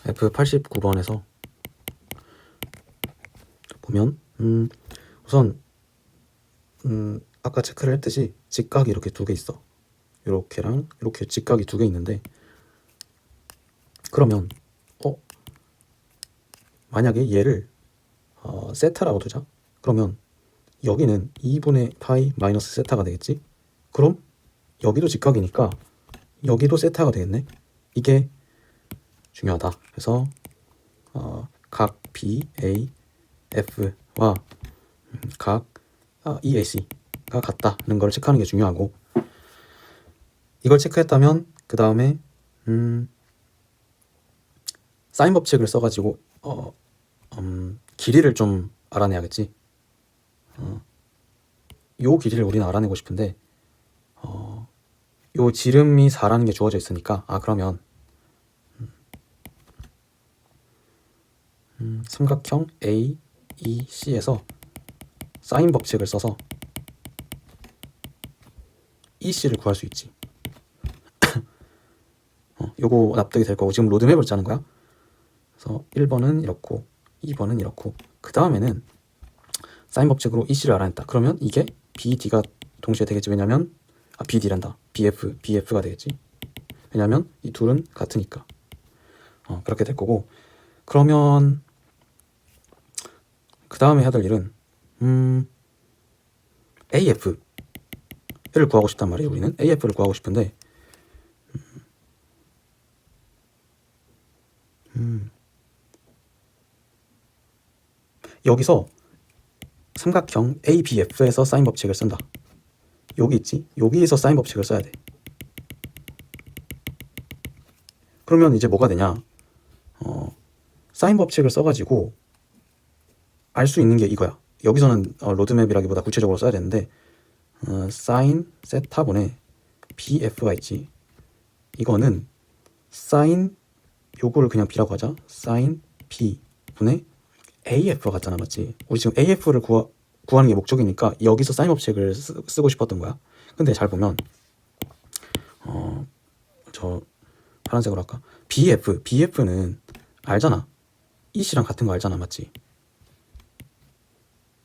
F89번에서 보면 우선 아까 체크를 했듯이 직각이 이렇게 두 개 있어. 이렇게랑 이렇게 직각이 두 개 있는데, 그러면 만약에 얘를 세타라고 두자. 그러면 여기는 2분의 파이 마이너스 세타가 되겠지. 그럼 여기도 직각이니까 여기도 세타가 되겠네. 이게 중요하다. 그래서 각 BAF와 각 EAC가 같다는 걸 체크하는 게 중요하고, 이걸 체크했다면 그 다음에 사인 법칙을 써가지고 길이를 좀 알아내야겠지. 요 길이를 우리는 알아내고 싶은데 요 지름이 4라는 게 주어져 있으니까, 그러면 삼각형 AEC에서 사인 법칙을 써서 EC를 구할 수 있지. 요거 납득이 될 거고, 지금 로드맵을 짜는 거야. 그래서 1번은 이렇고 2번은 이렇고, 그 다음에는 사인 법칙으로 EC를 알아냈다. 그러면 이게 BD가 동시에 되겠지. 왜냐면 BD란다. BF가 되겠지. 왜냐면 이 둘은 같으니까. 그렇게 될 거고, 그러면 그 다음에 해야 될 일은 AF를 구하고 싶단 말이에요. 우리는 AF를 구하고 싶은데 여기서 삼각형 ABF에서 사인 법칙을 쓴다. 여기 있지? 여기에서 사인 법칙을 써야 돼. 그러면 이제 뭐가 되냐? 사인 법칙을 써가지고 알 수 있는 게 이거야. 여기서는 로드맵이라기보다 구체적으로 써야 되는데, 사인 세타분의 BF가 있지. 이거는 사인, 요거를 그냥 B라고 하자. 사인 B분의 AF가 같잖아, 맞지? 우리 지금 AF를 구하는 게 목적이니까 여기서 사인 법칙을 쓰고 싶었던 거야. 근데 잘 보면 저 파란색으로 할까? BF는 알잖아. EC랑 같은 거 알잖아, 맞지?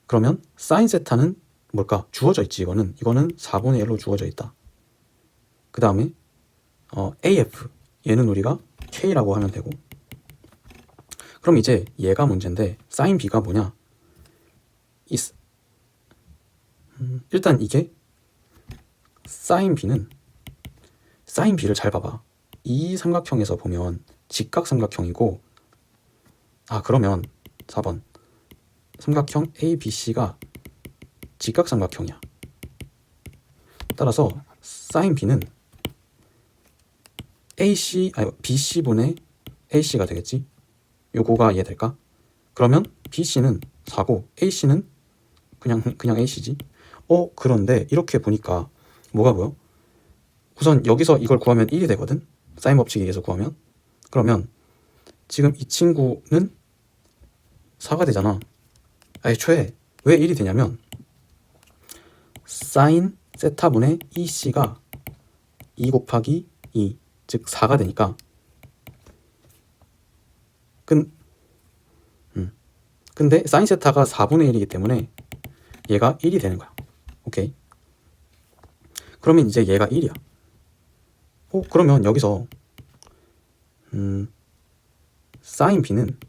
그러면 사인 세타는 뭘까? 주어져 있지. 이거는 4분의 1로 주어져 있다. 그 다음에 AF, 얘는 우리가 K라고 하면 되고, 그럼 이제 얘가 문제인데 사인 B가 뭐냐? 일단 이게 사인 B를 잘 봐봐. 이 삼각형에서 보면 직각 삼각형이고, 그러면 4번 삼각형 ABC가 직각 삼각형이야. 따라서 사인 B는 BC분의 AC가 되겠지. 요거가 이해될까? 그러면 BC는 4고 AC는 그냥 AC지. 그런데 이렇게 보니까 뭐가 보여? 우선 여기서 이걸 구하면 1이 되거든. 사인 법칙에 의해서 구하면. 그러면 지금 이 친구는 4가 되잖아. 애초에 왜 1이 되냐면 사인 세타분의 EC가 2 곱하기 2, 즉 4가 되니까, 근데 사인 세타가 4분의 1이기 때문에 얘가 1이 되는 거야. 오케이. 그러면 이제 얘가 1이야. 그러면 여기서 사인 B는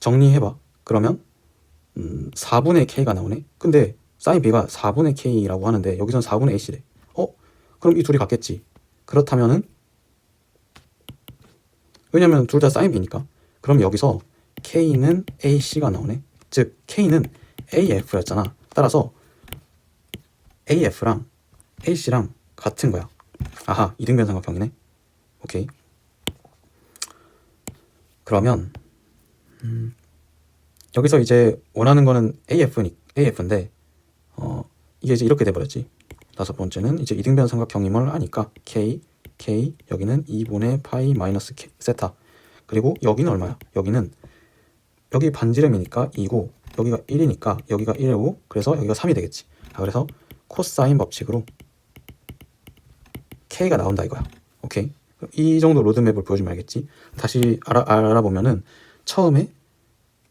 정리해봐. 그러면 4분의 K가 나오네. 근데 사인 B가 4분의 K라고 하는데 여기선 4분의 AC래. 그럼 이 둘이 같겠지. 그렇다면은, 왜냐면 둘 다 사인 B니까. 그럼 여기서 K는 AC가 나오네. 즉 K는 AF였잖아. 따라서 AF랑 AC랑 같은 거야. 이등변 삼각형이네. 오케이. 그러면 여기서 이제 원하는 거는 AF인데 이게 이제 이렇게 돼버렸지. 5번째는 이제 이등변 삼각형임을 아니까 K 여기는 2분의 파이 마이너스 세타, 그리고 여기는 얼마야? 여기 반지름이니까 2고 여기가 1이니까 여기가 1이고, 그래서 여기가 3이 되겠지. 그래서 코사인 법칙으로 K가 나온다 이거야. 오케이. 이 정도 로드맵을 보여주면 알겠지. 다시 알아보면은 처음에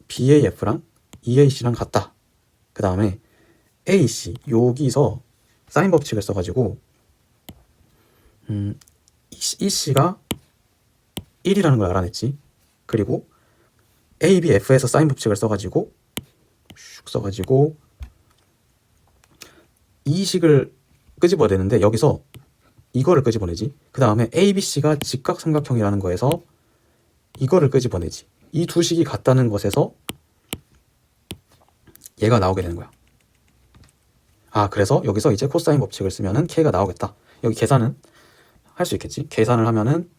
BAF랑 EAC랑 같다. 그 다음에 AC 여기서 사인 법칙을 써가지고 EC가 1이라는 걸 알아냈지. 그리고 ABF에서 사인 법칙을 써가지고 이식을 끄집어야 되는데 여기서 이거를 끄집어내지. 그 다음에 ABC가 직각삼각형이라는 거에서 이거를 끄집어내지. 이 두 식이 같다는 것에서 얘가 나오게 되는 거야. 그래서 여기서 이제 코사인 법칙을 쓰면은 K가 나오겠다. 여기 계산은 할 수 있겠지. 계산을 하면은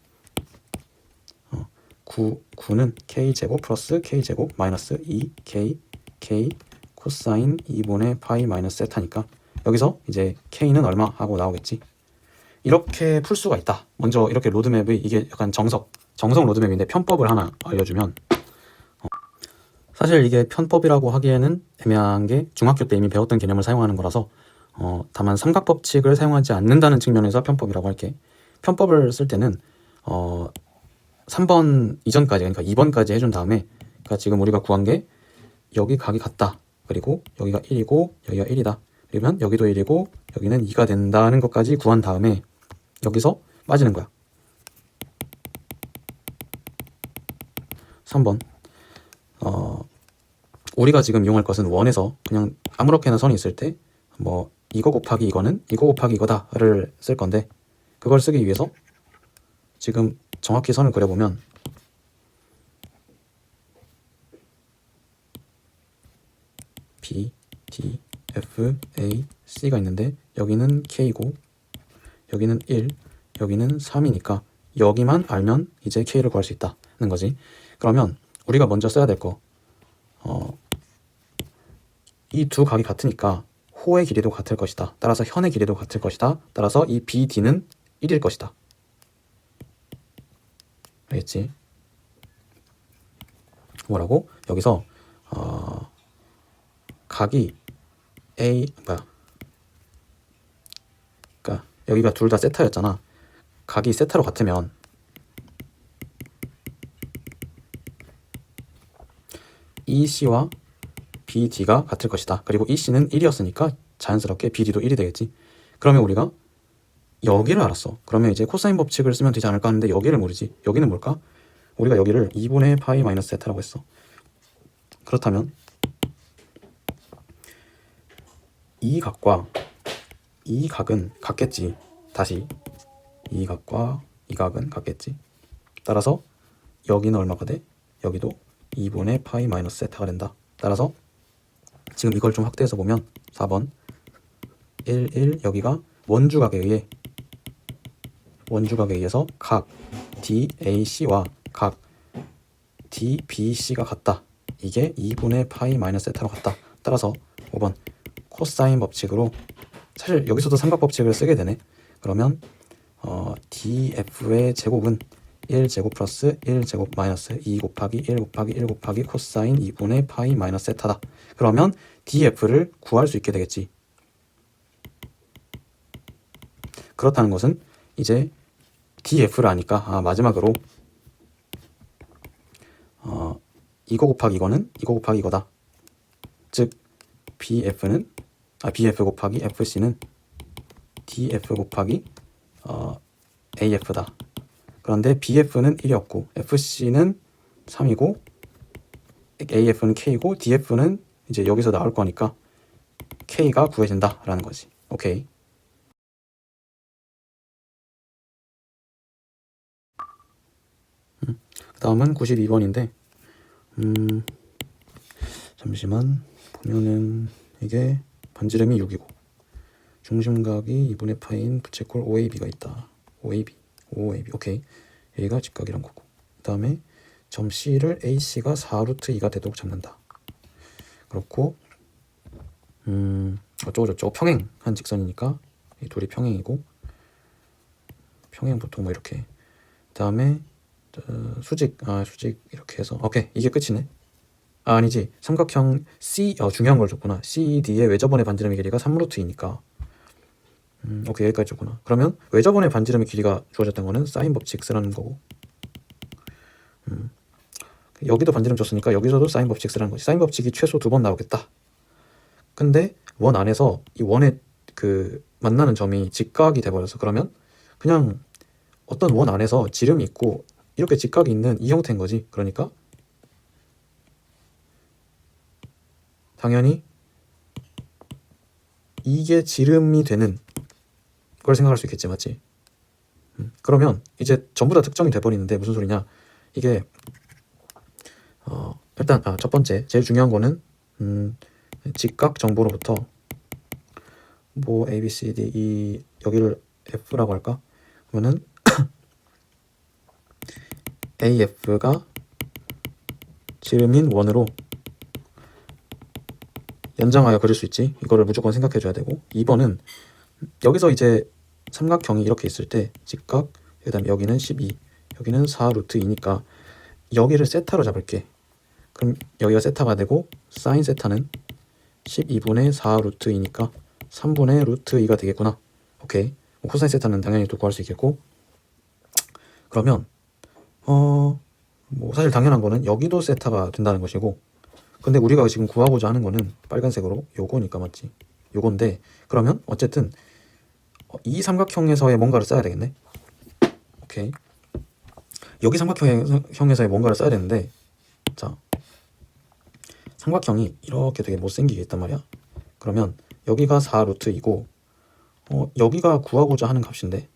9는 K제곱 플러스 K제곱 마이너스 2K K 코사인 2분의 파이 마이너스 세타니까 여기서 이제 K는 얼마 하고 나오겠지. 이렇게 풀 수가 있다. 먼저 이렇게 로드맵의 이게 약간 정석 로드맵인데 편법을 하나 알려주면 사실 이게 편법이라고 하기에는 애매한 게 중학교 때 이미 배웠던 개념을 사용하는 거라서 다만 삼각법칙을 사용하지 않는다는 측면에서 편법이라고 할게. 편법을 쓸 때는 3번 이전까지 그러니까 2번까지 해준 다음에 그러니까 지금 우리가 구한 게 여기 각이 같다. 그리고 여기가 1이고 여기가 1이다. 그러면 여기도 1이고 여기는 2가 된다는 것까지 구한 다음에 여기서 빠지는 거야. 3번 우리가 지금 이용할 것은 원에서 그냥 아무렇게나 선이 있을 때 뭐 이거 곱하기 이거는 이거 곱하기 이거다를 쓸 건데 그걸 쓰기 위해서 지금 정확히 선을 그려보면 B, D, F, A, C가 있는데 여기는 K고 여기는 1, 여기는 3이니까 여기만 알면 이제 K를 구할 수 있다는 거지. 그러면 우리가 먼저 써야 될 거 이 두 각이 같으니까 호의 길이도 같을 것이다. 따라서 현의 길이도 같을 것이다. 따라서 이 BD는 1일 것이다. 알겠지? 뭐라고? 여기서 각이 그러니까 여기가 둘 다 세타였잖아. 각이 세타로 같으면 EC와 BD가 같을 것이다. 그리고 EC는 1이었으니까 자연스럽게 BD도 1이 되겠지. 그러면 우리가 여기를 알았어. 그러면 이제 코사인 법칙을 쓰면 되지 않을까 하는데 여기를 모르지. 여기는 뭘까? 우리가 여기를 2분의 파이 마이너스 세타라고 했어. 그렇다면 이 각과 이 각은 같겠지. 다시 이 각과 이 각은 같겠지. 따라서 여기는 얼마가 돼? 여기도 2분의 파이 마이너스 세타가 된다. 따라서 지금 이걸 좀 확대해서 보면 4번 1, 1 여기가 원주각에 의해서 각 DAC와 각 DBC가 같다. 이게 2분의 파이 마이너스 세타로 같다. 따라서 5번 코사인 법칙으로 사실 여기서도 삼각법칙을 쓰게 되네. 그러면 DF의 제곱은 1제곱 플러스 1제곱 마이너스 2 곱하기 1 곱하기 1 곱하기 코사인 2분의 파이 마이너스 세타다. 그러면 DF를 구할 수 있게 되겠지. 그렇다는 것은 이제 DF를 아니까 마지막으로 이거 곱하기 이거는 이거 곱하기 이거다. 즉 BF 곱하기 FC는 DF 곱하기 AF다. 그런데 BF는 1이었고 FC는 3이고 AF는 K고 DF는 이제 여기서 나올 거니까 K가 구해진다 라는 거지. 오케이. 그 다음은 92번인데 잠시만 보면은 이게 반지름이 6이고 중심각이 2분의 파인 부채꼴 OAB가 있다. OAB 오케이. A가 직각이란 거고 그 다음에 점 C를 AC가 4루트 2가 되도록 잡는다. 그렇고 어쩌고저쩌고 평행한 직선이니까 이 둘이 평행이고 평행 보통 뭐 이렇게 그 다음에 수직 이렇게 해서 오케이. 이게 끝이네. 아니지. 삼각형 C 중요한 걸 줬구나. CD의 외접원의 반지름의 길이가 3루트이니까 오케이, 여기까지 줬구나. 그러면 외접원의 반지름의 길이가 주어졌던 거는 사인 법칙 쓰라는 거고, 여기도 반지름 줬으니까 여기서도 사인 법칙 쓰라는 거지. 사인 법칙이 최소 2번 나오겠다. 근데 원 안에서 이 원의 그 만나는 점이 직각이 돼버려서, 그러면 그냥 어떤 원 안에서 지름이 있고 이렇게 직각이 있는 이 형태인 거지. 그러니까 당연히 이게 지름이 되는 걸 생각할 수 있겠지, 맞지? 그러면 이제 전부 다 특정이 돼버리는데 무슨 소리냐? 이게 일단 첫 번째 제일 중요한 거는 직각 정보로부터 뭐 A, B, C, D, E, 여기를 F라고 할까? 그러면은 AF가 지름인 원으로 연장하여 그릴 수 있지. 이거를 무조건 생각해 줘야 되고, 2번은 여기서 이제 삼각형이 이렇게 있을 때 직각, 그 다음에 여기는 12, 여기는 4 루트 2니까 여기를 세타로 잡을게. 그럼 여기가 세타가 되고 사인 세타는 12분의 4 루트 2니까 3분의 루트 2가 되겠구나. 오케이. 코사인 세타는 당연히 또 구할 수 있겠고, 그러면 뭐 사실 당연한 거는 여기도 세타가 된다는 것이고, 근데 우리가 지금 구하고자 하는 거는 빨간색으로 요거니까, 맞지? 요건데, 그러면 어쨌든 이 삼각형에서의 뭔가를 써야 되겠네. 오케이. 여기 삼각형에서의 뭔가를 써야 되는데, 자, 삼각형이 이렇게 되게 못생기게 있단 말이야. 그러면 여기가 4 루트 2고 여기가 구하고자 하는 값인데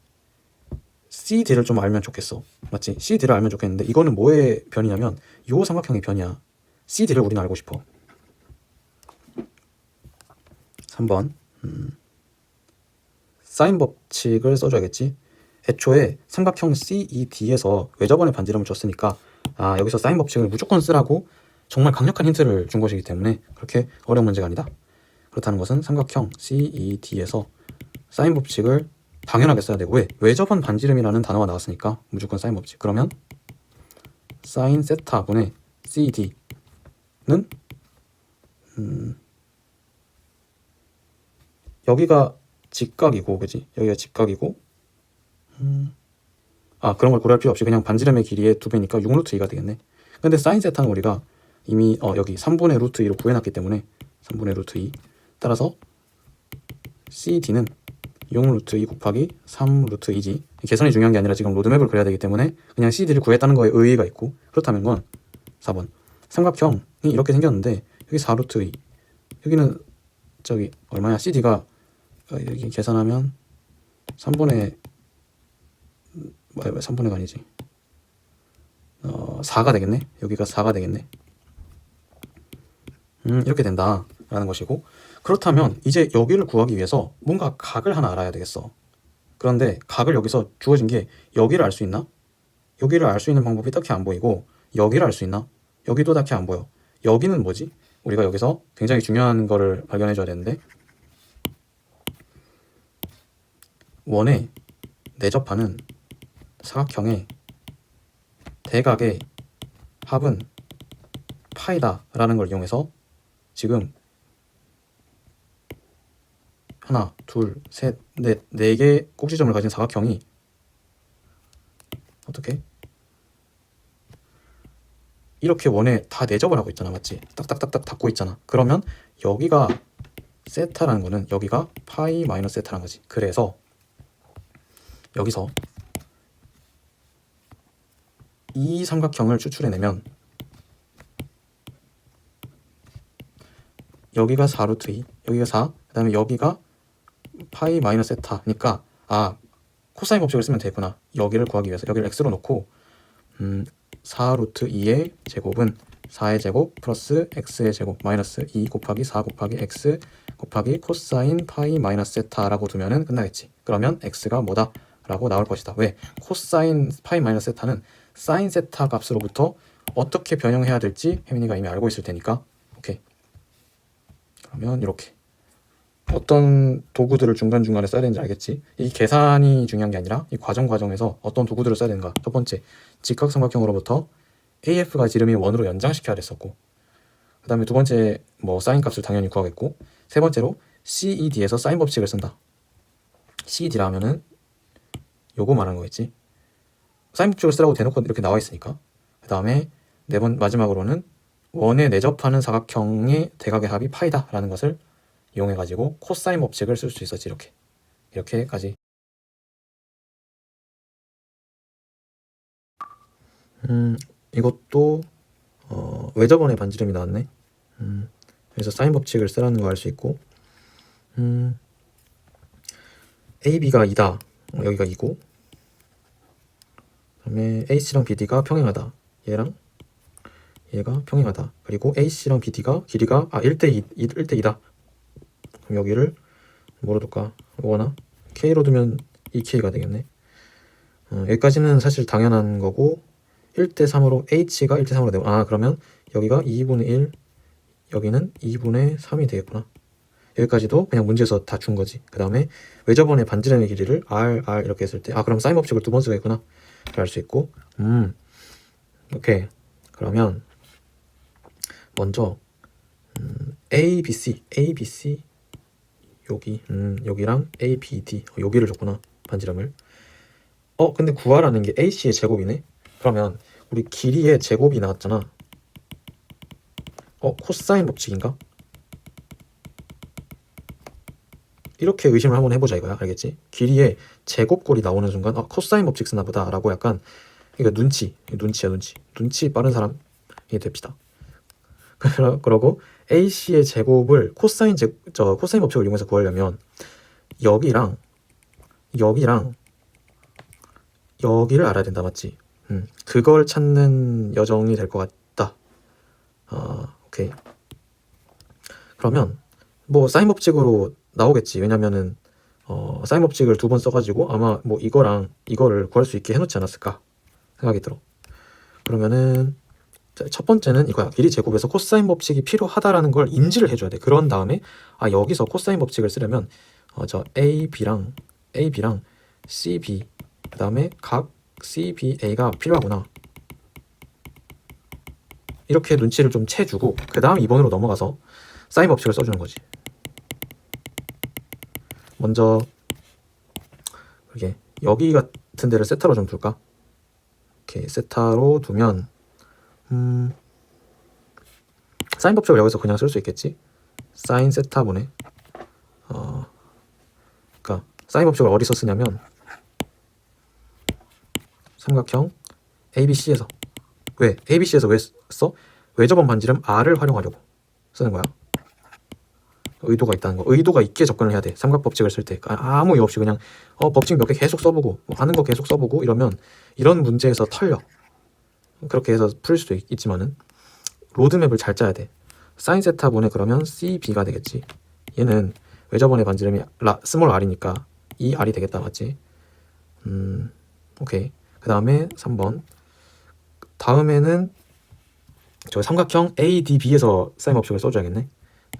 CD를 좀 알면 좋겠어, 맞지? CD를 알면 좋겠는데 이거는 뭐의 변이냐면 요 삼각형의 변이야. CD를 우리는 알고 싶어. 3번 사인 법칙을 써줘야겠지. 애초에 삼각형 CED에서 외접원의 반지름을 줬으니까 여기서 사인 법칙을 무조건 쓰라고 정말 강력한 힌트를 준 것이기 때문에 그렇게 어려운 문제가 아니다. 그렇다는 것은 삼각형 CED에서 사인 법칙을 당연하게 써야 되고, 왜? 외접원 반지름이라는 단어가 나왔으니까 무조건 사인 법칙. 그러면 사인 세타분의 CED는 여기가 직각이고, 그지? 여기가 직각이고, 그런 걸 고려할 필요 없이 그냥 반지름의 길이의 2배니까 6루트 2가 되겠네. 근데 사인 세타는 우리가 이미 여기 3분의 루트 2로 구해놨기 때문에 3분의 루트 2, 따라서 CD는 6루트 2 곱하기 3루트 2지. 계산이 중요한 게 아니라 지금 로드맵을 그려야 되기 때문에 그냥 CD를 구했다는 거에 의의가 있고, 그렇다면 건 4번 삼각형이 이렇게 생겼는데 여기 4루트 2, 여기는 저기 얼마야? CD가 여기 계산하면 3분의 3분의가 아니지, 4가 되겠네. 여기가 4가 되겠네. 이렇게 된다라는 것이고, 그렇다면 이제 여기를 구하기 위해서 뭔가 각을 하나 알아야 되겠어. 그런데 각을 여기서 주어진 게 여기를 알 수 있나? 여기를 알 수 있는 방법이 딱히 안 보이고, 여기를 알 수 있나? 여기도 딱히 안 보여. 여기는 뭐지? 우리가 여기서 굉장히 중요한 거를 발견해 줘야 되는데, 원에 내접하는 사각형의 대각의 합은 파이다 라는 걸 이용해서 지금 하나, 둘, 셋, 넷, 4개 꼭지점을 가진 사각형이 어떻게? 이렇게 원에 다 내접을 하고 있잖아, 맞지? 딱딱딱딱 닫고 있잖아. 그러면 여기가 세타라는 거는 여기가 파이 마이너스 세타라는 거지. 그래서 여기서 이 삼각형을 추출해내면 여기가 4루트 2, 여기가 4, 그 다음에 여기가 파이 마이너스 세타니까 코사인 법칙을 쓰면 되구나. 여기를 구하기 위해서 여기를 x로 놓고 4루트 2의 제곱은 4의 제곱 플러스 x의 제곱 마이너스 2 곱하기 4 곱하기 x 곱하기 코사인 파이 마이너스 세타라고 두면은 끝나겠지. 그러면 x가 뭐다? 라고 나올 것이다. 왜? 코사인 파이 마이너스 세타는 사인 세타 값으로부터 어떻게 변형해야 될지 혜민이가 이미 알고 있을 테니까. 오케이. 그러면 이렇게 어떤 도구들을 중간중간에 써야 되는지 알겠지? 이 계산이 중요한 게 아니라 이 과정에서 어떤 도구들을 써야 되는가. 첫 번째, 직각삼각형으로부터 AF가 지름이 1으로 연장시켜야 됐었고, 그 다음에 두 번째 사인 값을 당연히 구하겠고, 세 번째로 CED에서 사인 법칙을 쓴다. CD라 하면은 요거 말하는 거겠지. 사인 법칙을 쓰라고 대놓고 이렇게 나와 있으니까. 그 다음에 마지막으로는 원에 내접하는 사각형의 대각의 합이 파이다 라는 것을 이용해 가지고 코사인 법칙을 쓸 수 있었지. 이렇게까지. 이것도 외접원의 반지름이 나왔네. 그래서 사인 법칙을 쓰라는 거 알 수 있고, AB가 2다. 여기가 2고, 그다음에 AC랑 BD가 평행하다. 얘가 평행하다. 그리고 AC랑 BD가 길이가 1대2다. 그럼 여기를 뭐로 둘까? 5나 K로 두면 2K가 되겠네. 여기까지는 사실 당연한 거고, 1대3으로 H가 1대3으로 되고, 그러면 여기가 2분의 1, 여기는 2분의 3이 되겠구나. 여기까지도 그냥 문제에서 다 준 거지. 그 다음에 외접원의 반지름의 길이를 R 이렇게 했을 때, 그럼 사인 법칙을 두 번 쓰겠구나 알 수 있고. 오케이. 그러면 먼저 ABC 여기랑 ABD 여기를 줬구나, 반지름을. 근데 구하라는 게 AC의 제곱이네. 그러면 우리 길이의 제곱이 나왔잖아. 코사인 법칙인가? 이렇게 의심을 한번 해보자 이거야. 알겠지? 길이의 제곱꼴이 나오는 순간 코사인 법칙 쓰나 보다 라고 약간, 그러니까 눈치 빠른 사람이 됩시다. 그러고 AC의 제곱을 코사인 법칙을 이용해서 구하려면 여기랑 여기를 알아야 된다. 맞지? 그걸 찾는 여정이 될 것 같다. 오케이. 그러면 뭐 사인 법칙으로 나오겠지. 왜냐면은 사인 법칙을 두 번 써가지고 아마 뭐 이거를 구할 수 있게 해놓지 않았을까 생각이 들어. 그러면은 첫 번째는 이거야. 길이 제곱에서 코사인 법칙이 필요하다라는 걸 인지를 해줘야 돼. 그런 다음에 여기서 코사인 법칙을 쓰려면 저 AB랑 CB, 그 다음에 각 CBA가 필요하구나. 이렇게 눈치를 좀 채주고, 그 다음 2번으로 넘어가서 사인 법칙을 써주는 거지. 먼저 여기 같은 데를 세타로 좀 둘까? 이렇게 세타로 두면 사인 법칙을 여기서 그냥 쓸 수 있겠지? 사인 세타분의 그러니까 사인 법칙을 어디서 쓰냐면 삼각형 ABC에서. 왜? ABC에서 왜 써? 외접원 반지름 R을 활용하려고 쓰는 거야. 의도가 있다는 거. 의도가 있게 접근을 해야 돼. 삼각법칙을 쓸 때 아무 이유 없이 그냥 법칙 몇 개 계속 써보고 아는 거 계속 써보고 이러면 이런 문제에서 털려. 그렇게 해서 풀 수도 있지만은 로드맵을 잘 짜야 돼. 사인 세타분의 그러면 CB가 되겠지. 얘는 외접원의 반지름이 스몰 r이니까 이 r이 되겠다. 맞지? 오케이. 그 다음에 3번. 다음에는 저 삼각형 ADB에서 사인 법칙을 써줘야겠네.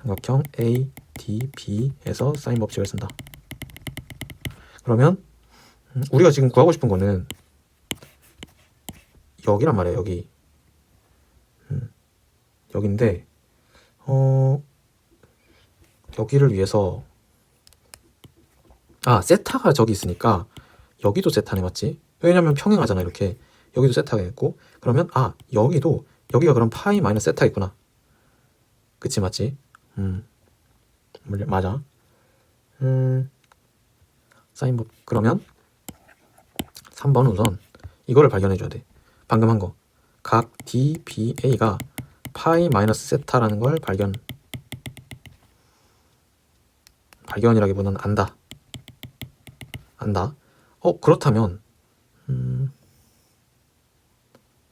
삼각형 ADB에서 사인 법칙을 쓴다. 그러면 우리가 지금 구하고 싶은 거는 여기란 말이야. 여기인데 여기를 위해서 세타가 저기 있으니까 여기도 세타네. 맞지? 왜냐면 평행하잖아. 이렇게 여기도 세타가 있고, 그러면 여기가 그럼 파이 마이너스 세타 있구나. 그치? 맞지? 맞아. 사인 그러면 3번 우선 이거를 발견해줘야 돼. 방금 한 거. 각 DBA가 파이 마이너스 세타라는 걸 발견이라기보다는 안다. 그렇다면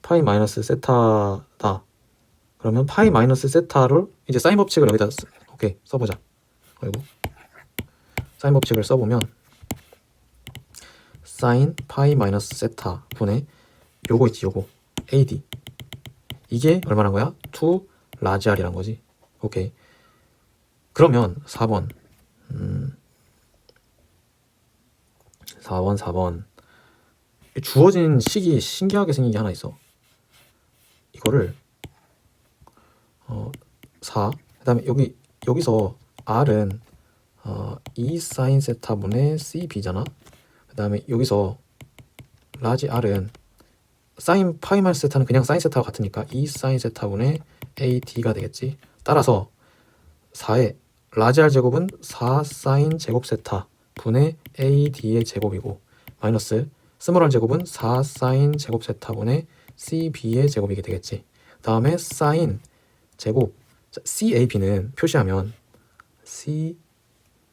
파이 마이너스 세타다. 그러면 파이 마이너스 세타를 이제 사인 법칙을 여기다 써보자. 사인 법칙을 써보면 사인 파이 마이너스 세타 분의 요거 있지. 요거 AD. 이게 얼마란 거야? 2 라지 R이란 거지. 오케이. 그러면 4번. 4번. 주어진 식이 신기하게 생긴 게 하나 있어. 이거를 4. 그 다음에 여기서 R은 E 사인 세타분의 CB잖아. 그 다음에 여기서 라지 R은 사인 파이 마이너스 세타는 그냥 사인 세타와 같으니까 E 사인 세타분의 AD가 되겠지. 따라서 4의 라지 R 제곱은 4 사인 제곱 세타 분의 AD의 제곱이고 마이너스 스몰 R 제곱은 4 사인 제곱 세타분의 CB의 제곱이게 되겠지. 다음에 사인 제곱 CAB는 표시하면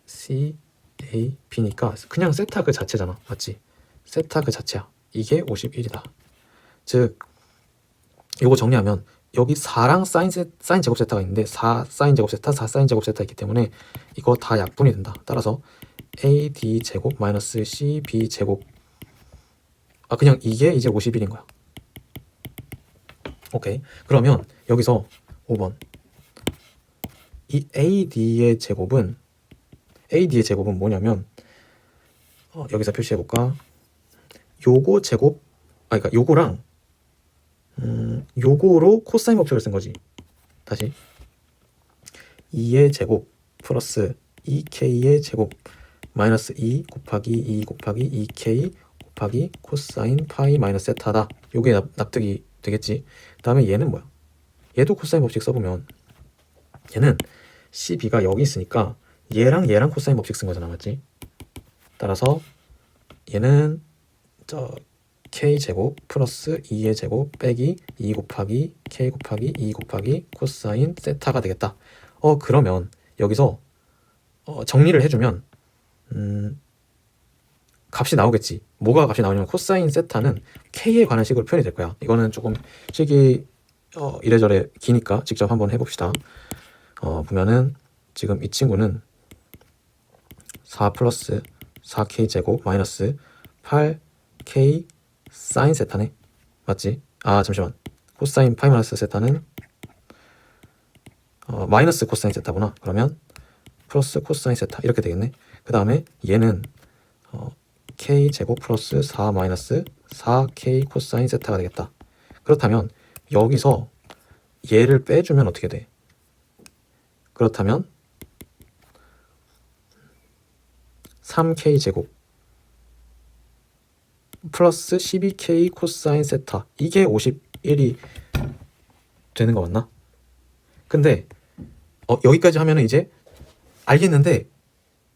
CAB니까 그냥 세타 그 자체잖아. 맞지? 세타 그 자체야. 이게 51이다. 즉 요거 정리하면 여기 4랑 사인 제곱 세타가 있는데 4 사인 제곱 세타, 4 사인 제곱 세타 있기 때문에 이거 다 약분이 된다. 따라서 AD 제곱 마이너스 CB 제곱 그냥 이게 이제 51인 거야. 오케이. 그러면 여기서 5번 이 AD의 제곱은 뭐냐면 여기서 표시해 볼까? 요거 제곱 그러니까 요거랑 요거로 코사인 법칙을 쓴 거지. 다시 2의 제곱 플러스 2k의 제곱 마이너스 2 곱하기 2 곱하기 2k 곱하기 코사인 파이 마이너스 세타다. 요게 납득이 되겠지. 그 다음에 얘는 뭐야? 얘도 코사인 법칙 써보면 얘는 CB가 여기 있으니까 얘랑 코사인 법칙 쓴 거잖아. 맞지? 따라서 얘는 k제곱 플러스 2의 제곱 빼기 2 곱하기 k 곱하기 2 곱하기 코사인 세타가 되겠다. 그러면 여기서 정리를 해주면 값이 나오겠지. 뭐가 값이 나오냐면 코사인 세타는 k에 관한 식으로 표현이 될 거야. 이거는 조금 식이 이래저래 기니까 직접 한번 해봅시다. 보면은 지금 이 친구는 4 플러스 4k 제곱 마이너스 8k 사인 세타네. 맞지? 잠시만. 코사인 파이 마이너스 세타는 마이너스 코사인 세타구나. 그러면 플러스 코사인 세타 이렇게 되겠네. 그 다음에 얘는 k 제곱 플러스 4 마이너스 4k 코사인 세타가 되겠다. 그렇다면 여기서 얘를 빼주면 어떻게 돼? 그렇다면 3k 제곱 플러스 12k 코사인 세타 이게 51이 되는 거 맞나? 근데 여기까지 하면은 이제 알겠는데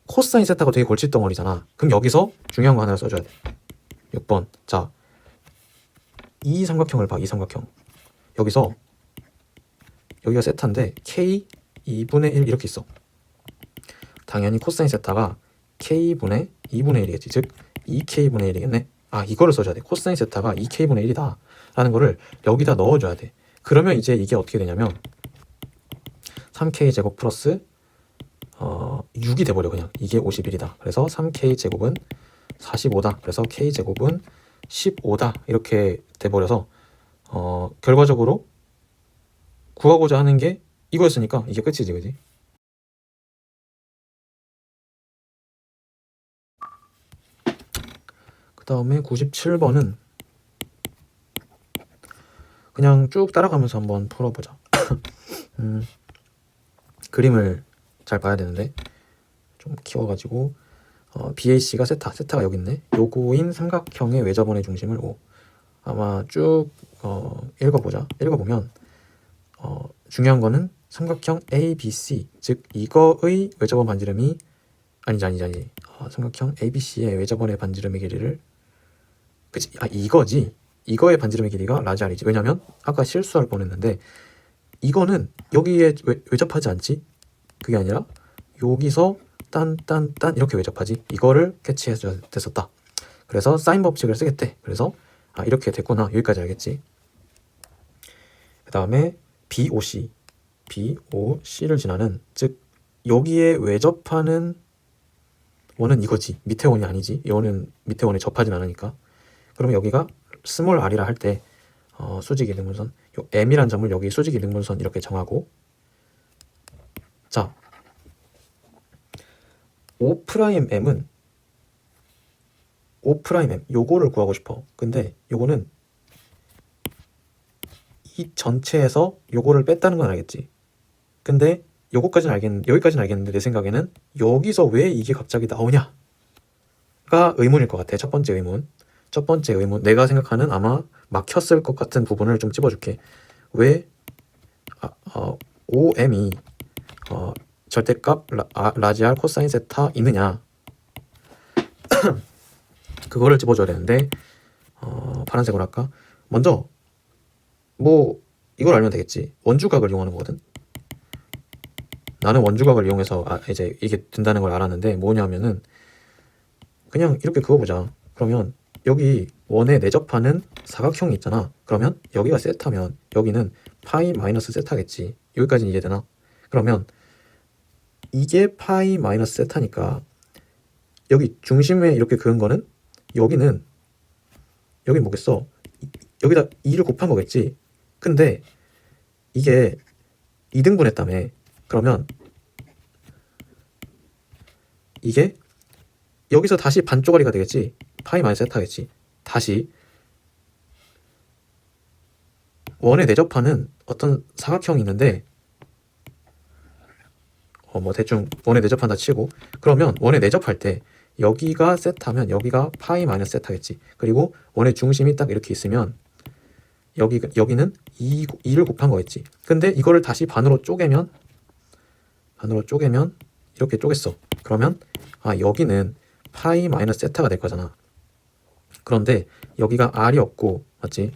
코사인 세타가 되게 골칫덩어리잖아. 그럼 여기서 중요한 거 하나 써줘야 돼. 6번 자, 이 삼각형을 봐. 이 삼각형 여기서 여기가 세타인데 k 2분의 1 이렇게 있어. 당연히 코사인 세타가 k분의 2분의 1이겠지. 즉 2k분의 1이겠네. 이거를 써줘야 돼. 코사인 세타가 2k분의 1이다 라는 거를 여기다 넣어줘야 돼. 그러면 이제 이게 어떻게 되냐면 3k 제곱 플러스 6이 돼버려. 그냥 이게 51이다. 그래서 3k 제곱은 45다. 그래서 k 제곱은 15다. 이렇게 돼버려서 결과적으로 구하고자 하는 게 이거였으니까 이게 끝이지, 그지? 그 다음에 97번은 그냥 쭉 따라가면서 한번 풀어보자. 그림을 잘 봐야 되는데 좀 키워가지고 BAC가 세타가 여기 있네. 요거인 삼각형의 외접원의 중심을 O. 아마 쭉 읽어보면 중요한 거는 삼각형 ABC, 즉 이거의 외접원 반지름이 아니지. 삼각형 ABC의 외접원의 반지름의 길이를 그치? 이거지. 이거의 반지름의 길이가 라지 R이지. 왜냐면 아까 실수할 뻔했는데 이거는 여기에 외접하지 않지? 그게 아니라 여기서 딴 이렇게 외접하지. 이거를 캐치해줘야 됐었다. 그래서 사인 법칙을 쓰겠대. 그래서 이렇게 됐구나. 여기까지 알겠지. 그 다음에 BOC를 지나는, 즉 여기에 외접하는 원은 이거지. 밑에 원이 아니지. 이 원은 밑에 원에 접하진 않으니까. 그러면 여기가 스몰 r이라 할 때 수직 이등분선, 요 m이란 점을 여기 수직 이등분선 이렇게 정하고, 자, O'M은 O'M 요거를 구하고 싶어. 근데 요거는 이 전체에서 요거를 뺐다는 건 알겠지. 근데 여기까지는 알겠는데 내 생각에는 여기서 왜 이게 갑자기 나오냐가 의문일 것 같아. 첫 번째 의문. 내가 생각하는 아마 막혔을 것 같은 부분을 좀 찝어줄게. 왜 OM이 절대값 라지 R 코사인 세타 있느냐. 그거를 찝어줘야 되는데 파란색으로 할까? 먼저 뭐 이걸 알면 되겠지. 원주각을 이용하는 거거든. 나는 원주각을 이용해서 이제 이게 된다는 걸 알았는데 뭐냐면은 그냥 이렇게 그어보자. 그러면 여기 원에 내접하는 사각형이 있잖아. 그러면 여기가 세타면 여기는 파이 마이너스 세타겠지. 여기까지는 이해되나? 그러면 이게 파이 마이너스 세타니까 여기 중심에 이렇게 그은 거는 여기는 뭐겠어? 여기다 2를 곱한 거겠지. 근데 이게 2등분했다며. 그러면 이게 여기서 다시 반쪽짜리가 되겠지. 파이 마이너스 세타겠지. 다시 원에 내접하는 어떤 사각형이 있는데 뭐 대충 원에 내접한다 치고, 그러면 원에 내접할 때 여기가 세타면 여기가 파이 마이너스 세타겠지. 그리고 원의 중심이 딱 이렇게 있으면 여기는 2를 곱한 거겠지. 근데 이거를 다시 반으로 쪼개면 이렇게 쪼갰어. 그러면 여기는 파이 마이너스 세타가 될 거잖아. 그런데 여기가 R이 없고, 맞지?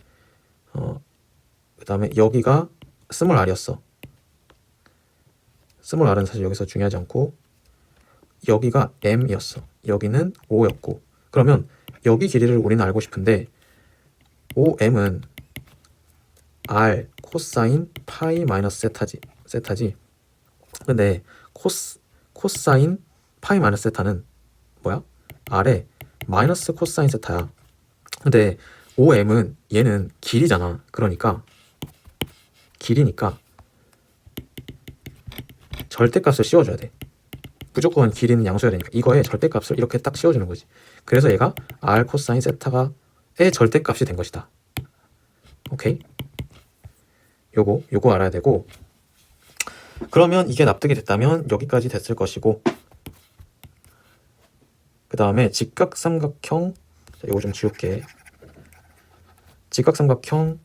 그 다음에 여기가 스몰 R이었어. 스몰 R은 사실 여기서 중요하지 않고, 여기가 M이었어. 여기는 O였고. 그러면 여기 길이를 우리는 알고 싶은데 OM은 R 코사인 파이 마이너스 세타지. 근데 코사인 파이 마이너스 세타는 뭐야? R에 마이너스 코사인 세타야. 근데 OM은 얘는 길이잖아. 그러니까 길이니까 절대값을 씌워줘야 돼. 무조건 길이는 양수여야 되니까 이거에 절대값을 이렇게 딱 씌워주는 거지. 그래서 얘가 R 코사인 세타가의 절대값이 된 것이다. 오케이? 요거 알아야 되고, 그러면 이게 납득이 됐다면 여기까지 됐을 것이고, 그 다음에 직각삼각형, 이거 좀 지울게. 직각삼각형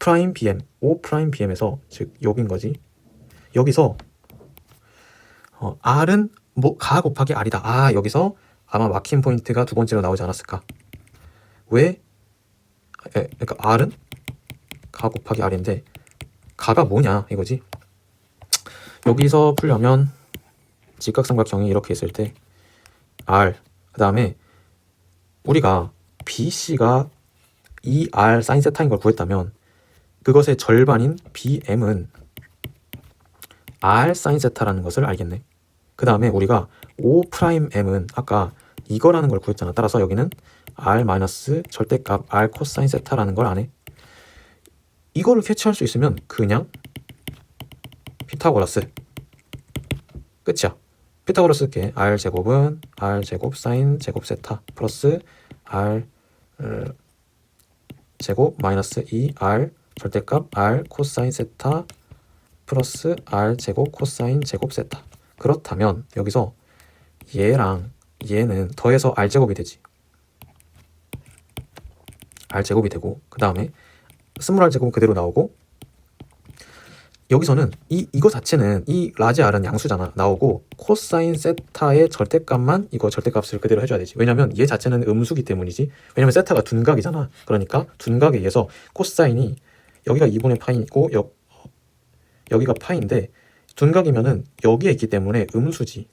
O'Bm에서 즉 여긴 거지. 여기서 R은 가 곱하기 R이다. 여기서 아마 막힌 포인트가 두 번째로 나오지 않았을까? 왜? 그러니까 R은 가 곱하기 R인데 가가 뭐냐 이거지. 여기서 풀려면 직각삼각형이 이렇게 있을 때 R, 그 다음에 우리가 BC가 2R 사인 세타인 걸 구했다면 그것의 절반인 BM은 R 사인 세타라는 것을 알겠네. 그 다음에 우리가 O'M은 아까 이거라는 걸 구했잖아. 따라서 여기는 R 마이너스 절대값 R 코사인 세타라는 걸 아네. 이거를 캐치할 수 있으면 그냥 피타고라스 끝이야. 피타고라스 쓸게. R 제곱은 R 제곱 사인 제곱 세타 플러스 R 제곱 마이너스 2R 절대값 R 코사인 세타 플러스 R 제곱 코사인 제곱 세타. 그렇다면 여기서 얘랑 얘는 더해서 R 제곱이 되지. R 제곱이 되고, 그 다음에 스몰 R 제곱은 그대로 나오고, 여기서는 이거 자체는 이 라지 R은 양수잖아. 나오고 코사인 세타의 절대값만 이거 절대값을 그대로 해줘야 되지. 왜냐면 얘 자체는 음수기 때문이지. 왜냐면 세타가 둔각이잖아. 그러니까 둔각에 의해서 코사인이 여기가 2분의 파이고 여기가 파인데 둔각이면은 여기에 있기 때문에 음수지.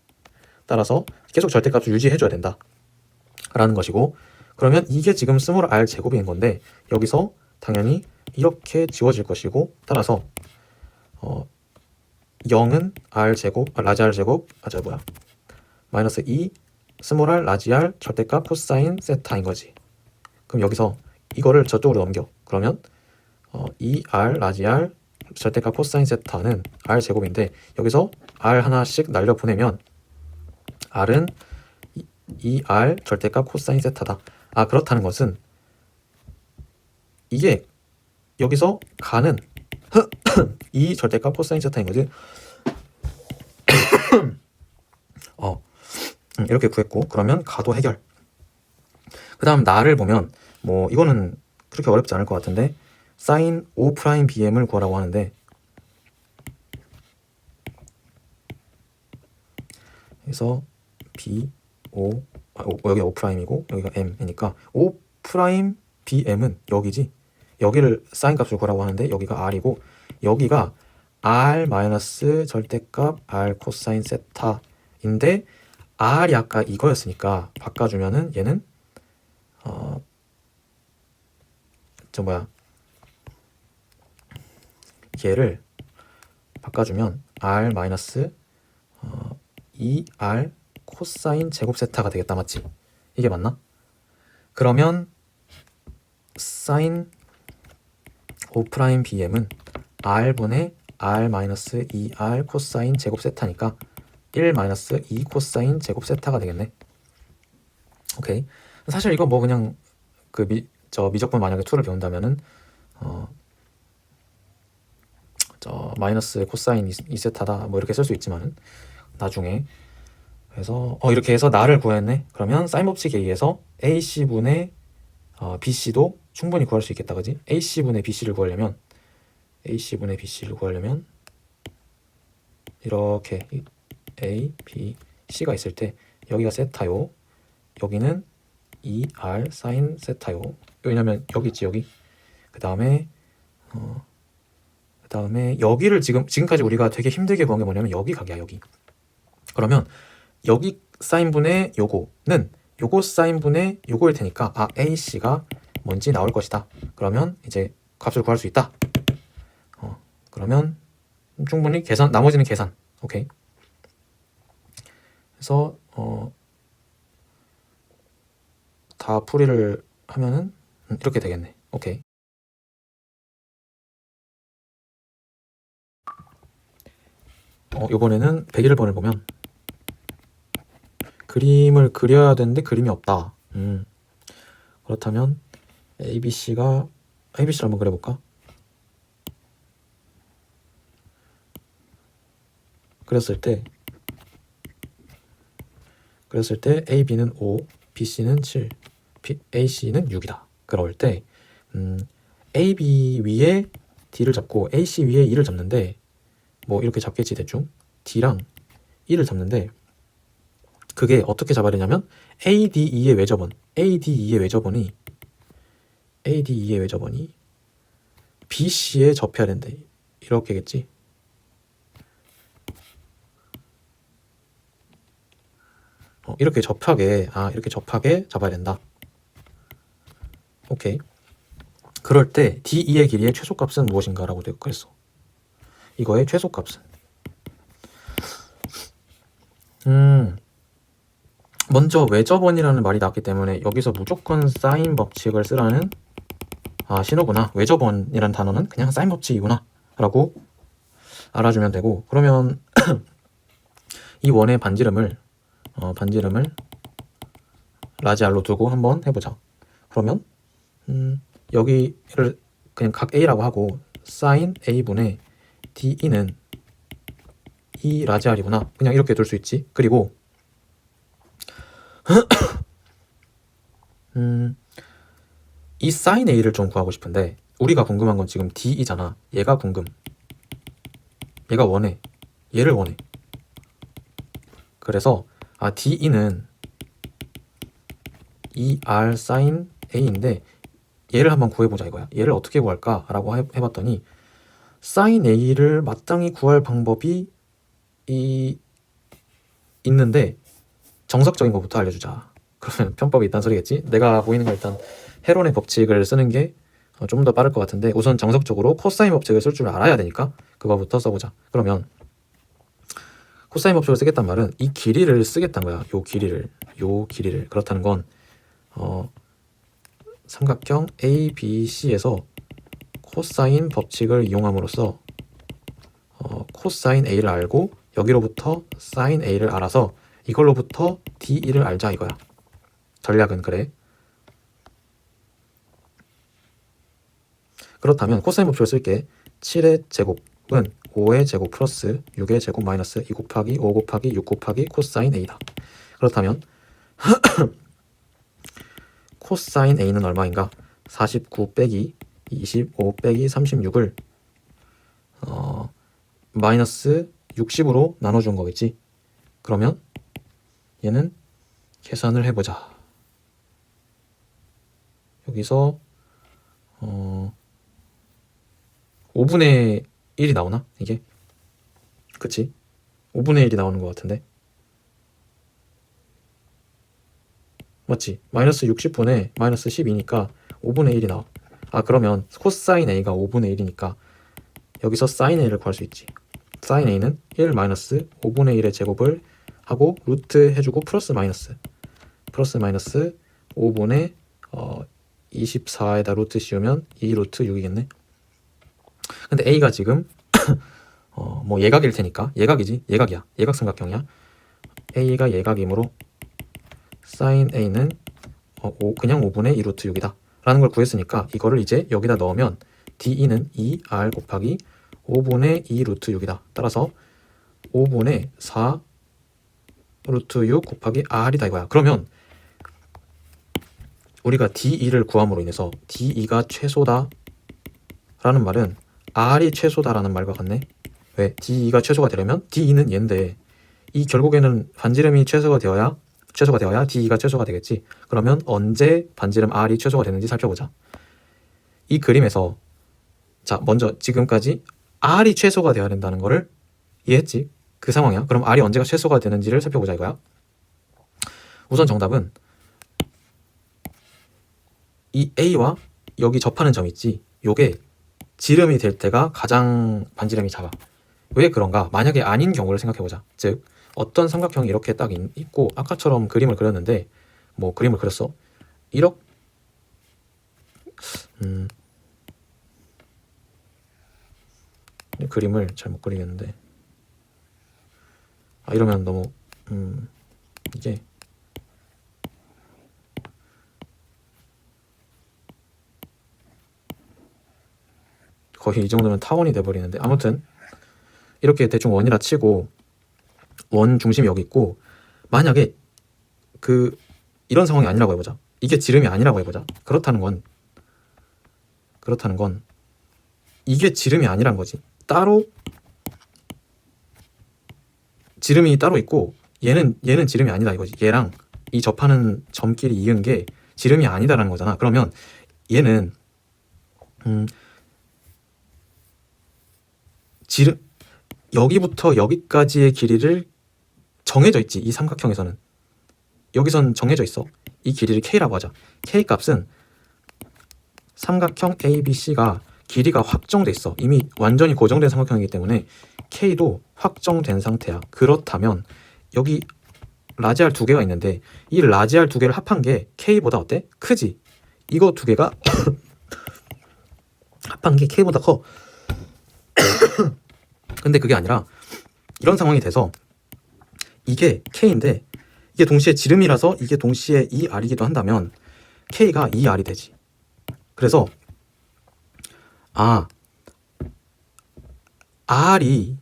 따라서 계속 절대값을 유지해줘야 된다 라는 것이고, 그러면 이게 지금 스몰 R 제곱인 건데 여기서 당연히 이렇게 지워질 것이고, 따라서 0은 R 제곱, 라지 R 제곱, 마이너스 2 스몰 R 라지 R 절대값 코사인 세타인 거지. 그럼 여기서 이거를 저쪽으로 넘겨. 그러면 2R 라지 R 절대값 코사인 세타는 R 제곱인데 여기서 R 하나씩 날려 보내면 R은 2R 절대값 코사인 세타다. 그렇다는 것은 이게 여기서 가는 이 절대값 코사인 세타인 거지. 이렇게 구했고, 그러면 가도 해결. 그 다음 나를 보면 뭐 이거는 그렇게 어렵지 않을 것 같은데 sin O'Bm을 구하라고 하는데, 그래서 여기가 O'이고 여기가 M이니까 O'Bm은 여기지. 여기를 sin 값을 구하라고 하는데 여기가 R이고 여기가 R 마이너스 절대값 R 코사인 세타인데 R이 아까 이거였으니까 바꿔주면은 얘는 얘를 바꿔주면 R 마이너스 2R 코사인 제곱 세타가 되겠다. 맞지? 이게 맞나? 그러면 sin O'Bm은 R분의 R 마이너스 2R 코사인 제곱 세타니까 1 마이너스 2 코사인 제곱 세타가 되겠네. 오케이. 사실 이거 뭐 그냥 그 미적분 만약에 2를 배운다면은 마이너스 코사인 2세타다 뭐 이렇게 쓸 수 있지만은 나중에. 그래서 이렇게 해서 나를 구했네. 그러면 사인 법칙에 의해서 AC분의 BC도 충분히 구할 수 있겠다. 그지? AC분의 BC를 구하려면 이렇게 A, B, C가 있을 때 여기가 세타요. 여기는 2R 사인 세타요. 왜냐면 여기 있지, 여기. 그 다음에 여기를 지금까지 우리가 되게 힘들게 구한 게 뭐냐면 여기 각이야, 여기. 그러면 여기 사인분의 요거는 요거 사인분의 요거일 테니까 AC가 뭔지 나올 것이다. 그러면 이제 값을 구할 수 있다. 그러면 충분히 나머지는 계산. 오케이. 그래서 다 풀이를 하면은 이렇게 되겠네. 오케이. 이번에는 101번을 보면 그림을 그려야 되는데 그림이 없다. 그렇다면 ABC를 한번 그려볼까? 그렸을 때 AB는 5, BC는 7, AC는 6이다. 그럴 때 AB 위에 D를 잡고 AC 위에 E를 잡는데 뭐 이렇게 잡겠지 대충. D랑 E를 잡는데 그게 어떻게 잡아야 되냐면 ADE의 외접원이 BC에 접해야 된대. 이렇게겠지. 이렇게 접하게 잡아야 된다. 오케이. 그럴 때 DE의 길이의 최소값은 무엇인가 라고 되어 있어. 이거의 최소값은 먼저 외접원이라는 말이 나왔기 때문에 여기서 무조건 사인 법칙을 쓰라는 신호구나. 외접원이라는 단어는 그냥 사인 법칙이구나 라고 알아주면 되고, 그러면 이 원의 반지름을 라지 R로 두고 한번 해보자. 그러면 여기를 그냥 각 A라고 하고 사인 A분의 DE는 이 라지 R이구나. 그냥 이렇게 둘 수 있지. 그리고 이 사인 A를 좀 구하고 싶은데 우리가 궁금한 건 지금 DE잖아. 얘가 원해. 얘를 원해. 그래서 DE는 2R 사인 A인데 얘를 한번 구해보자 이거야. 얘를 어떻게 구할까? 라고 해봤더니 사인 A를 마땅히 구할 방법이 있는데 정석적인 것부터 알려주자. 그러면 편법이 있다는 소리겠지? 내가 보이는 거 일단 헤론의 법칙을 쓰는 게 좀 더 빠를 것 같은데 우선 정석적으로 코사인 법칙을 쓸 줄 알아야 되니까 그거부터 써보자. 그러면 코사인 법칙을 쓰겠단 말은 이 길이를 쓰겠다는 거야. 요 길이를. 그렇다는 건 삼각형 ABC에서 코사인 법칙을 이용함으로써 코사인 A를 알고 여기로부터 사인 A를 알아서 이걸로부터 DE를 알자 이거야. 전략은 그래. 그렇다면 코사인 법칙을 쓸게. 7의 제곱은 5의 제곱 플러스 6의 제곱 마이너스 2 곱하기 5 곱하기 6 곱하기 코사인 A다. 그렇다면 코사인 A는 얼마인가? 49 빼기 25 빼기 36을 마이너스 60으로 나눠준 거겠지. 그러면 얘는 계산을 해보자. 여기서 5분의 1이 나오나? 이게? 그치? 5분의 1이 나오는 것 같은데. 맞지? 마이너스 60분의 마이너스 12니까 5분의 1이 나와. 아, 그러면 코사인 A가 5분의 1이니까 여기서 사인 A를 구할 수 있지. 사인 A는 1 마이너스 5분의 1의 제곱을 하고 루트 해주고 플러스 마이너스 5분의 24에다 루트 씌우면 2 루트 6이겠네. 근데 A가 지금 뭐 예각일 테니까, 예각이지, 예각이야, 예각삼각형이야. A가 예각이므로 사인 A는 그냥 5분의 2 루트 6이다 라는 걸 구했으니까 이거를 이제 여기다 넣으면 DE는 2R 곱하기 5분의 2 루트 6이다. 따라서 5분의 4 루트 6 곱하기 R이다 이거야. 그러면 우리가 DE를 구함으로 인해서 DE가 최소다 라는 말은 R이 최소다 라는 말과 같네. 왜? DE가 최소가 되려면 DE는 얘인데 이 결국에는 반지름이 최소가 되어야 DE가 최소가 되겠지. 그러면 언제 반지름 R이 최소가 되는지 살펴보자. 이 그림에서 자, 먼저 지금까지 R이 최소가 되어야 된다는 거를 이해했지? 그 상황이야. 그럼 R이 언제가 최소가 되는지를 살펴보자 이거야. 우선 정답은 이 A와 여기 접하는 점 있지? 요게 지름이 될 때가 가장 반지름이 작아. 왜 그런가? 만약에 아닌 경우를 생각해보자. 즉 어떤 삼각형이 이렇게 딱 있고 아까처럼 그림을 그렸는데 뭐 그림을 그렸어. 이렇게 그림을 잘 못 그리겠는데 이러면 너무 이게 거의 이 정도면 타원이 돼버리는데 아무튼 이렇게 대충 원이라 치고 원 중심이 여기 있고 만약에 이런 상황이 아니라고 해보자. 이게 지름이 아니라고 해보자. 그렇다는 건 이게 지름이 아니란 거지. 따로 지름이 따로 있고 얘는 지름이 아니다 이거지. 얘랑 이 접하는 점끼리 이은 게 지름이 아니다라는 거잖아. 그러면 얘는 지름 여기부터 여기까지의 길이를 정해져 있지. 이 삼각형에서는 여기선 정해져 있어. 이 길이를 K라고 하자. K 값은 삼각형 ABC가 길이가 확정돼 있어. 이미 완전히 고정된 삼각형이기 때문에 K도 확정된 상태야. 그렇다면 여기 라지알 두 개가 있는데 이 라지알 두 개를 합한 게 K보다 어때? 크지? 이거 두 개가 합한 게 K보다 커. 근데 그게 아니라 이런 상황이 돼서 이게 K인데 이게 동시에 지름이라서 이게 동시에 2R이기도 한다면 K가 2R이 되지. 그래서 R이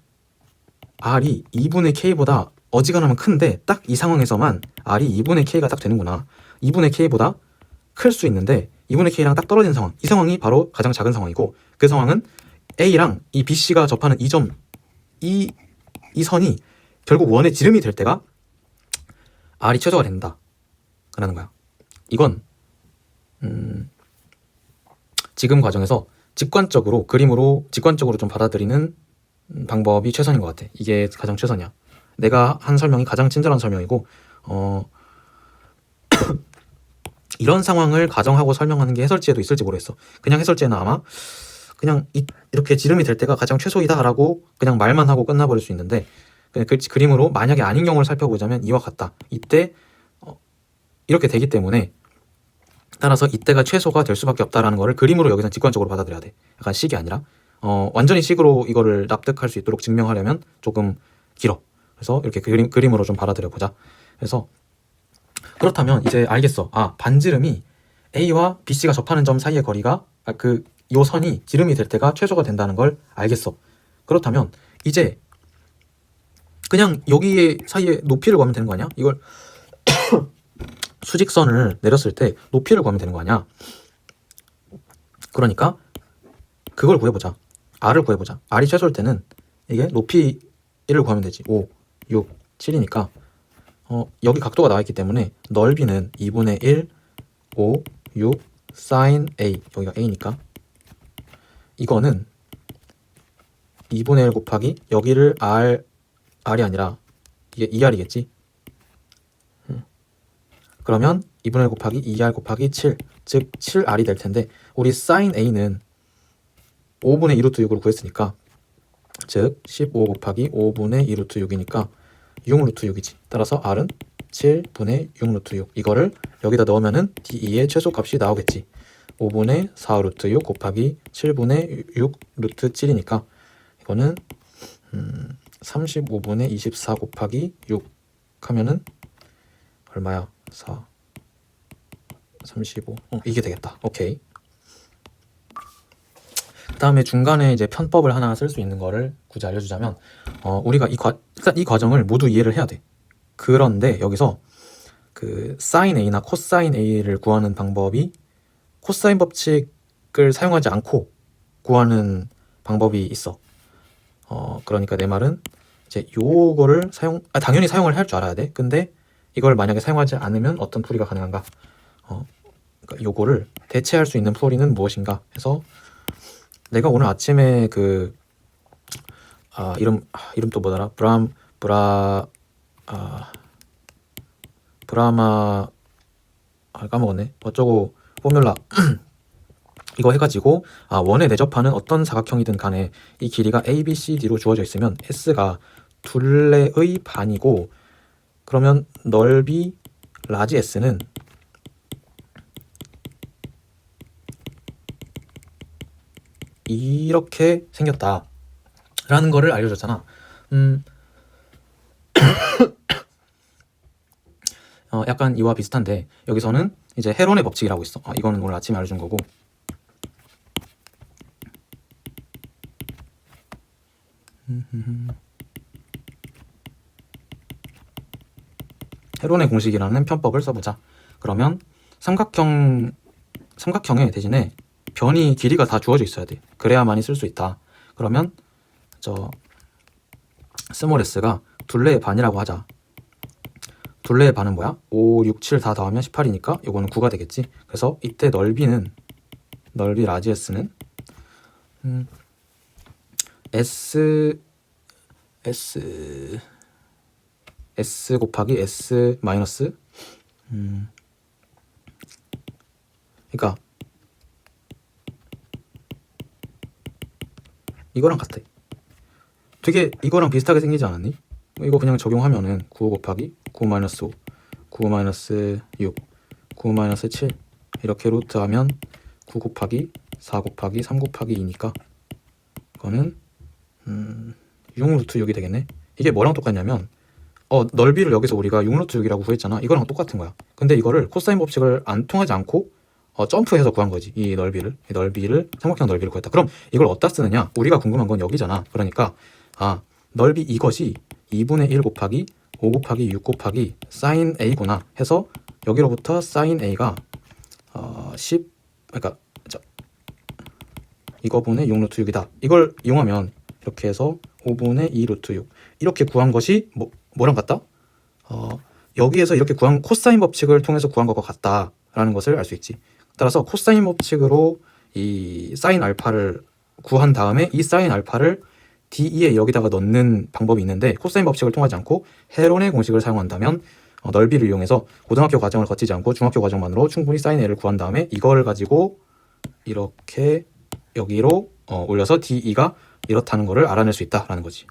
2분의 K보다 어지간하면 큰데 딱 이 상황에서만 R이 2분의 K가 딱 되는구나. 2분의 K보다 클 수 있는데 2분의 K랑 딱 떨어진 상황. 이 상황이 바로 가장 작은 상황이고 그 상황은 A랑 이 BC가 접하는 이 점, 이 선이 결국 원의 지름이 될 때가 R이 최소가 된다 라는 거야. 이건 지금 과정에서 직관적으로 직관적으로 좀 받아들이는 방법이 최선인 것 같아. 이게 가장 최선이야. 내가 한 설명이 가장 친절한 설명이고 이런 상황을 가정하고 설명하는 게 해설지에도 있을지 모르겠어. 그냥 해설지에는 아마 그냥 이렇게 지름이 될 때가 가장 최소이다 라고 그냥 말만 하고 끝나버릴 수 있는데 그냥 그림으로 만약에 아닌 경우를 살펴보자면 이와 같다. 이때 이렇게 되기 때문에 따라서 이때가 최소가 될 수밖에 없다라는 거를 그림으로 여기서 직관적으로 받아들여야 돼. 약간 식이 아니라 완전히 식으로 이거를 납득할 수 있도록 증명하려면 조금 길어. 그래서 이렇게 그림으로 좀 받아들여 보자. 그래서 그렇다면 이제 알겠어. 반지름이 A와 BC가 접하는 점 사이의 거리가 요 선이 지름이 될 때가 최소가 된다는 걸 알겠어. 그렇다면 이제 그냥 여기 사이에 높이를 구하면 되는 거 아니야? 이걸 수직선을 내렸을 때 높이를 구하면 되는 거 아니야? 그러니까 그걸 구해보자. R을 구해보자. R이 최소일 때는 이게 높이를 구하면 되지. 5, 6, 7이니까 여기 각도가 나와 있기 때문에 넓이는 2분의 1, 5, 6, sin A. 여기가 A니까 이거는 2분의 1 곱하기 여기를 R이 아니라 이게 2R이겠지? 그러면 2분의 1 곱하기 2R 곱하기 7, 즉 7R이 될 텐데 우리 sin A는 5분의 2 루트 6으로 구했으니까 즉 15 곱하기 5분의 2 루트 6이니까 6 루트 6이지. 따라서 R은 7분의 6 루트 6. 이거를 여기다 넣으면은 D2의 최소값이 나오겠지. 5분의 4 루트 6 곱하기 7분의 6 루트 7이니까 이거는 35분의 24 곱하기 6 하면은 얼마야? 4, 35. 이게 되겠다. 오케이. 그 다음에 중간에 이제 편법을 하나 쓸 수 있는 거를 굳이 알려주자면 우리가 일단 이 과정을 모두 이해를 해야 돼. 그런데 여기서 그 sin A나 코사인 A를 구하는 방법이 코사인 법칙을 사용하지 않고 구하는 방법이 있어. 그러니까 내 말은 이제 요거를 당연히 사용을 할 줄 알아야 돼. 근데 이걸 만약에 사용하지 않으면 어떤 풀이가 가능한가? 그러니까 요거를 대체할 수 있는 풀이는 무엇인가 해서 내가 오늘 아침에 이름 또 뭐더라? 브라마 까먹었네. 어쩌고 포뮬라 이거 해가지고 원에 내접하는 어떤 사각형이든 간에 이 길이가 A, B, C, D로 주어져 있으면 S가 둘레의 반이고 그러면 넓이 라지 S는 이렇게 생겼다 라는 거를 알려줬잖아. 약간 이와 비슷한데 여기서는 이제 헤론의 법칙이라고 있어. 이거는 오늘 아침에 알려준 거고 헤론의 공식이라는 편법을 써보자. 그러면 삼각형의 대신에 변이 길이가 다 주어져 있어야 돼. 그래야만이 쓸 수 있다. 그러면 스몰 s가 둘레의 반이라고 하자. 둘레의 반은 뭐야? 5, 6, 7 다 더하면 18이니까 이거는 9가 되겠지. 그래서 이때 넓이 라지 s는 S 곱하기 S 마이너스 그러니까 이거랑 같아. 되게 이거랑 비슷하게 생기지 않았니? 이거 그냥 적용하면은 9 곱하기 9 마이너스 5 9 마이너스 6 9 마이너스 7 이렇게 루트하면 9 곱하기 4 곱하기 3 곱하기 2니까 이거는 6 루트 6이 되겠네. 이게 뭐랑 똑같냐면 넓이를 여기서 우리가 6 루트 6이라고 구했잖아. 이거랑 똑같은 거야. 근데 이거를 코사인 법칙을 통하지 않고 점프해서 구한 거지. 이 삼각형 넓이를 구했다. 그럼 이걸 어디다 쓰느냐? 우리가 궁금한 건 여기잖아. 그러니까 넓이 이것이 2분의 1 곱하기 5 곱하기 6 곱하기 sin A구나 해서 여기로부터 sin A가 10 그러니까 이거분의 6 루트 6이다. 이걸 이용하면 이렇게 해서 5분의 2 루트 6 이렇게 구한 것이 뭐랑 같다? 여기에서 이렇게 구한 코사인 법칙을 통해서 구한 것과 같다라는 것을 알 수 있지. 따라서 코사인 법칙으로 이 사인 알파를 구한 다음에 이 사인 알파를 D2에 여기다가 넣는 방법이 있는데 코사인 법칙을 통하지 않고 헤론의 공식을 사용한다면 넓이를 이용해서 고등학교 과정을 거치지 않고 중학교 과정만으로 충분히 사인 A를 구한 다음에 이걸 가지고 이렇게 여기로 올려서 D2가 이렇다는 거를 알아낼 수 있다라는 거지.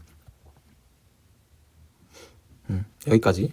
여기까지.